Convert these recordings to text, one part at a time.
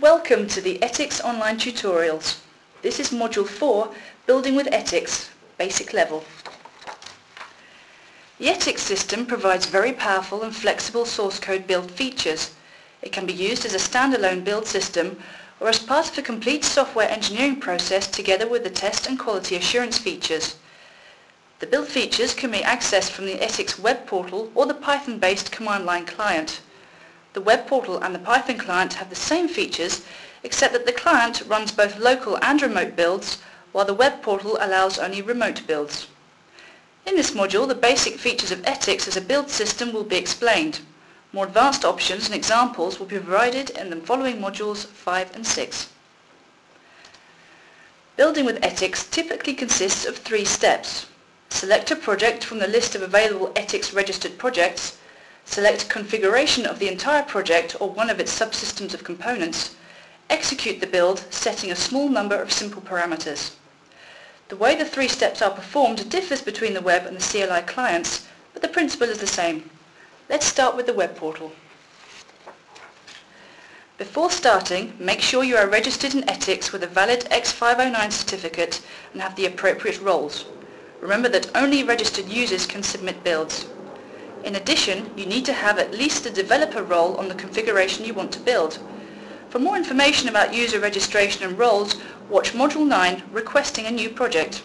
Welcome to the ETICS online tutorials. This is Module 4, Building with ETICS, Basic Level. The ETICS system provides very powerful and flexible source code build features. It can be used as a standalone build system or as part of a complete software engineering process together with the test and quality assurance features. The build features can be accessed from the ETICS web portal or the Python-based command line client. The web portal and the Python client have the same features, except that the client runs both local and remote builds, while the web portal allows only remote builds. In this module, the basic features of ETICS as a build system will be explained. More advanced options and examples will be provided in the following modules 5 and 6. Building with ETICS typically consists of 3 steps. Select a project from the list of available ETICS registered projects, select configuration of the entire project or one of its subsystems of components, execute the build, setting a small number of simple parameters. The way the 3 steps are performed differs between the web and the CLI clients, but the principle is the same. Let's start with the web portal. Before starting, make sure you are registered in ETICS with a valid X509 certificate and have the appropriate roles. Remember that only registered users can submit builds. In addition, you need to have at least a developer role on the configuration you want to build. For more information about user registration and roles, watch Module 9, Requesting a New Project.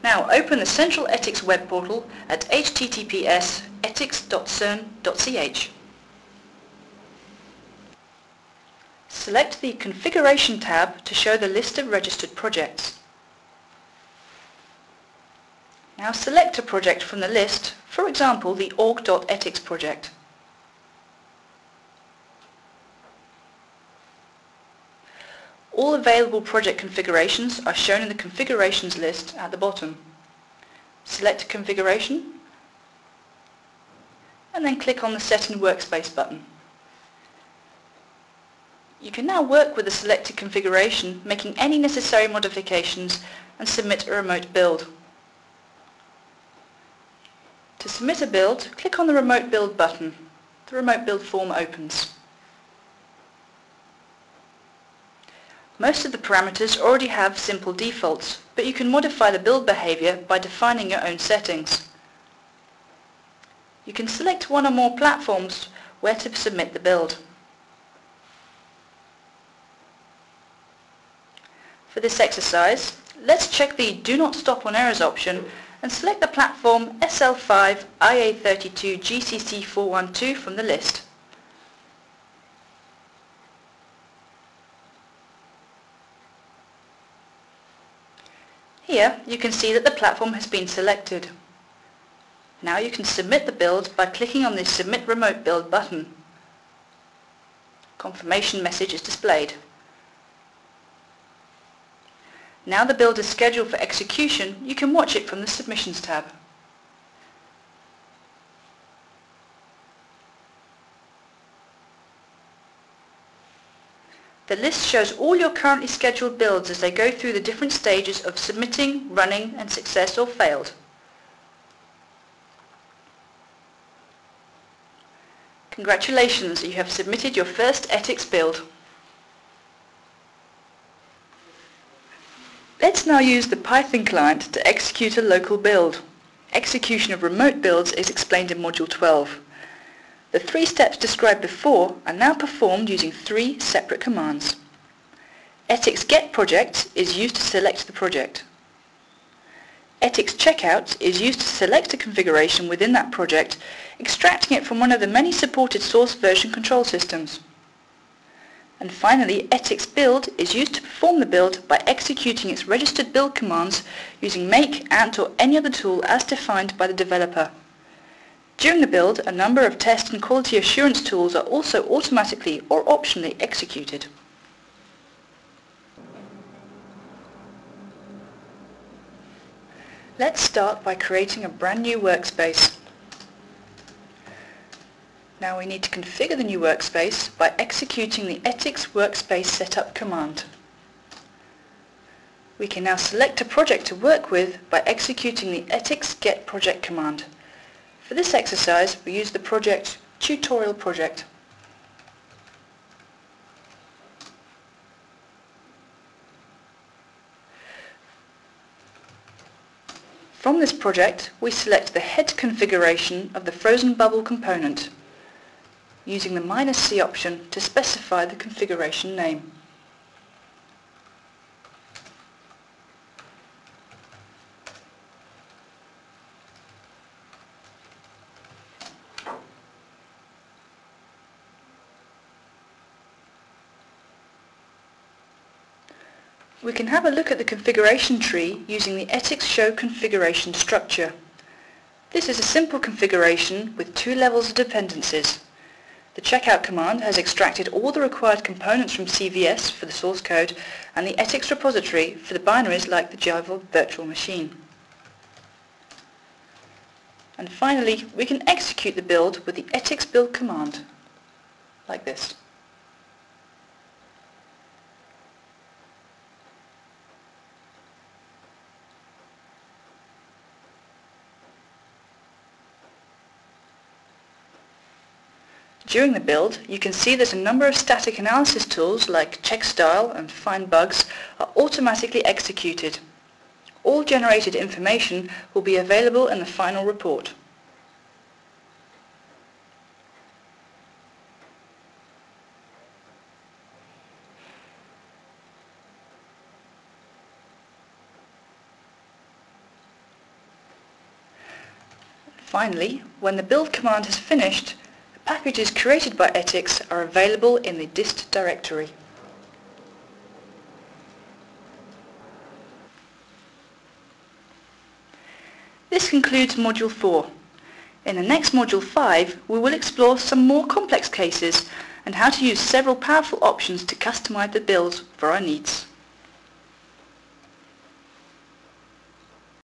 Now open the central ETICS web portal at https://etics.cern.ch. Select the Configuration tab to show the list of registered projects. Now select a project from the list, for example the org.etics project. All available project configurations are shown in the configurations list at the bottom. Select a configuration and then click on the Set in Workspace button. You can now work with the selected configuration, making any necessary modifications and submit a remote build. To submit a build, click on the Remote Build button. The Remote Build form opens. Most of the parameters already have simple defaults, but you can modify the build behavior by defining your own settings. You can select one or more platforms where to submit the build. For this exercise, let's check the Do Not Stop on Errors option and select the platform SL5 IA32 GCC 412 from the list. Here you can see that the platform has been selected. Now you can submit the build by clicking on the Submit Remote Build button. Confirmation message is displayed. Now the build is scheduled for execution, you can watch it from the Submissions tab. The list shows all your currently scheduled builds as they go through the different stages of submitting, running and success or failed. Congratulations, you have submitted your first ETICS build. Let's now use the Python client to execute a local build. Execution of remote builds is explained in Module 12. The 3 steps described before are now performed using 3 separate commands. ETICS get project is used to select the project. ETICS checkout is used to select a configuration within that project, extracting it from one of the many supported source version control systems. And finally, ETICS build is used to perform the build by executing its registered build commands using make, ant or any other tool as defined by the developer. During the build, a number of test and quality assurance tools are also automatically or optionally executed. Let's start by creating a brand new workspace. Now we need to configure the new workspace by executing the ETICS workspace setup command. We can now select a project to work with by executing the ETICS get project command. For this exercise, we use the project tutorial project. From this project, we select the head configuration of the frozen bubble component, using the -C option to specify the configuration name. We can have a look at the configuration tree using the ETICS show configuration structure. This is a simple configuration with two levels of dependencies. The checkout command has extracted all the required components from CVS for the source code and the ETICS repository for the binaries like the Java virtual machine. And finally, we can execute the build with the ETICS build command, like this. During the build, you can see that a number of static analysis tools like check style and find bugs are automatically executed. All generated information will be available in the final report. Finally, when the build command has finished, packages created by ETICS are available in the dist directory. This concludes Module 4. In the next Module 5, we will explore some more complex cases and how to use several powerful options to customize the builds for our needs.